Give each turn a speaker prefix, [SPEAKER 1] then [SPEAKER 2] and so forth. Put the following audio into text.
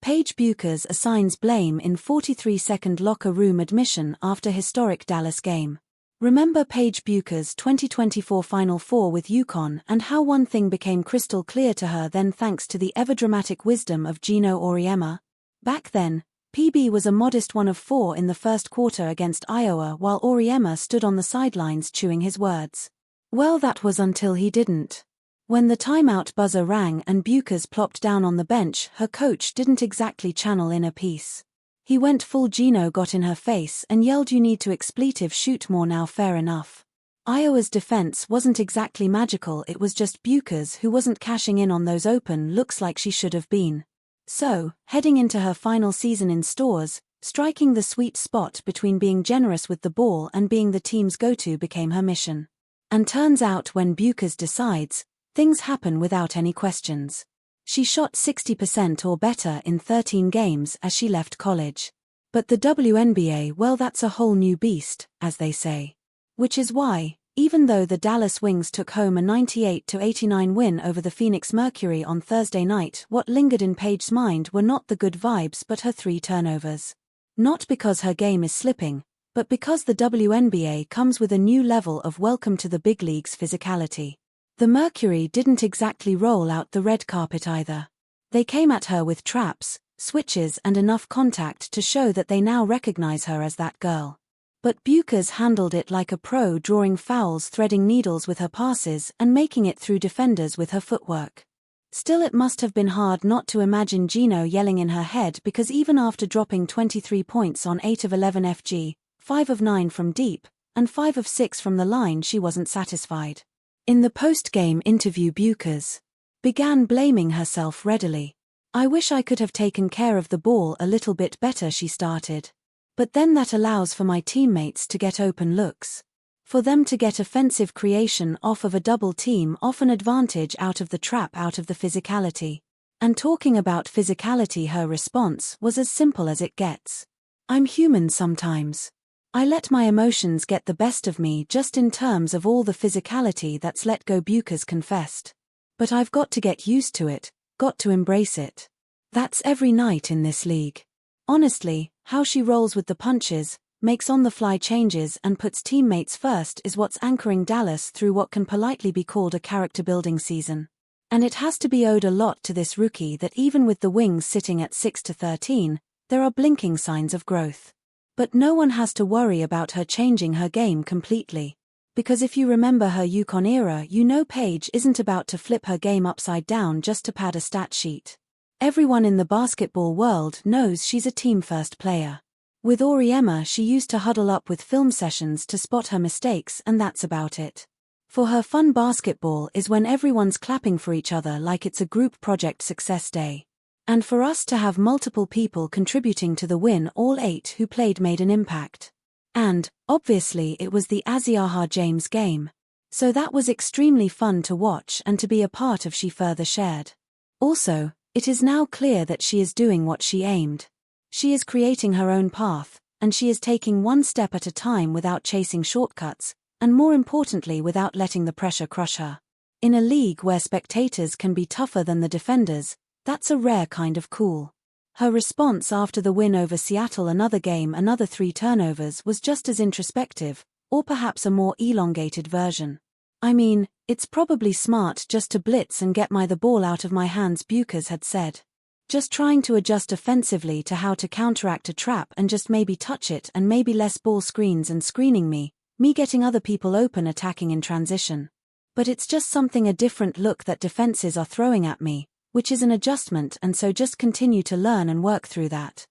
[SPEAKER 1] Paige Bueckers assigns blame in 43-second locker room admission after historic Dallas game. Remember Paige Bueckers' 2024 Final Four with UConn and how one thing became crystal clear to her then thanks to the ever-dramatic wisdom of Geno Auriemma? Back then, PB was a modest 1 of 4 in the first quarter against Iowa while Auriemma stood on the sidelines chewing his words. Well, that was until he didn't. When the timeout buzzer rang and Bueckers plopped down on the bench, her coach didn't exactly channel inner peace. He went full Geno got in her face and yelled, "You need to expletive shoot more now." Fair enough. Iowa's defense wasn't exactly magical, it was just Bueckers who wasn't cashing in on those open looks like she should have been. So, heading into her final season in stores, striking the sweet spot between being generous with the ball and being the team's go-to became her mission. And turns out when Bueckers decides, things happen without any questions. She shot 60% or better in 13 games as she left college. But the WNBA, well, that's a whole new beast, as they say. Which is why, even though the Dallas Wings took home a 98-89 win over the Phoenix Mercury on Thursday night, what lingered in Paige's mind were not the good vibes but her 3 turnovers. Not because her game is slipping, but because the WNBA comes with a new level of welcome to the big leagues physicality. The Mercury didn't exactly roll out the red carpet either. They came at her with traps, switches and enough contact to show that they now recognize her as that girl. But Bueckers handled it like a pro, drawing fouls, threading needles with her passes and making it through defenders with her footwork. Still, it must have been hard not to imagine Geno yelling in her head, because even after dropping 23 points on 8 of 11 FG, 5 of 9 from deep, and 5 of 6 from the line, she wasn't satisfied. In the post-game interview, Bueckers began blaming herself readily. "I wish I could have taken care of the ball a little bit better," she started. "But then that allows for my teammates to get open looks. For them to get offensive creation off of a double team, off an advantage out of the trap, out of the physicality." And talking about physicality, her response was as simple as it gets. "I'm human sometimes. I let my emotions get the best of me just in terms of all the physicality that's let go," Bueckers confessed. "But I've got to get used to it, got to embrace it. That's every night in this league." Honestly, how she rolls with the punches, makes on-the-fly changes and puts teammates first is what's anchoring Dallas through what can politely be called a character-building season. And it has to be owed a lot to this rookie that even with the Wings sitting at 6-13, there are blinking signs of growth. But no one has to worry about her changing her game completely. Because if you remember her UConn era, you know Paige isn't about to flip her game upside down just to pad a stat sheet. Everyone in the basketball world knows she's a team-first player. With Auriemma, she used to huddle up with film sessions to spot her mistakes, and that's about it. For her, fun basketball is when everyone's clapping for each other like it's a group project success day. And for us to have multiple people contributing to the win, all 8 who played made an impact. And, obviously, it was the Asiaha James game. So that was extremely fun to watch and to be a part of, she further shared. Also, it is now clear that she is doing what she aimed. She is creating her own path, and she is taking one step at a time without chasing shortcuts, and more importantly without letting the pressure crush her. In a league where spectators can be tougher than the defenders, that's a rare kind of cool. Her response after the win over Seattle, another game, another 3 turnovers, was just as introspective, or perhaps a more elongated version. "I mean, it's probably smart just to blitz and get the ball out of my hands," Bueckers had said. "Just trying to adjust offensively to how to counteract a trap and just maybe touch it and maybe less ball screens and screening me getting other people open, attacking in transition. But it's just something, a different look that defenses are throwing at me, which is an adjustment, and so just continue to learn and work through that."